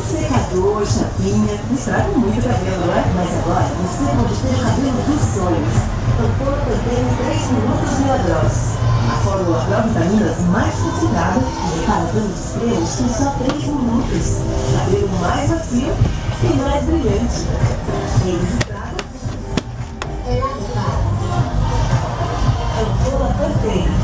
Secador, chapinha, estragam muito o cabelo, não é? Mas agora você pode ter o cabelo dos sonhos. Doutor Pantene 3 minutos milagrosos. A fórmula pró-vitaminas mais concentrada e reparadando os pelos em só 3 minutos. Cabelo mais macio e mais brilhante. Eles estragam. Doutor Pantene.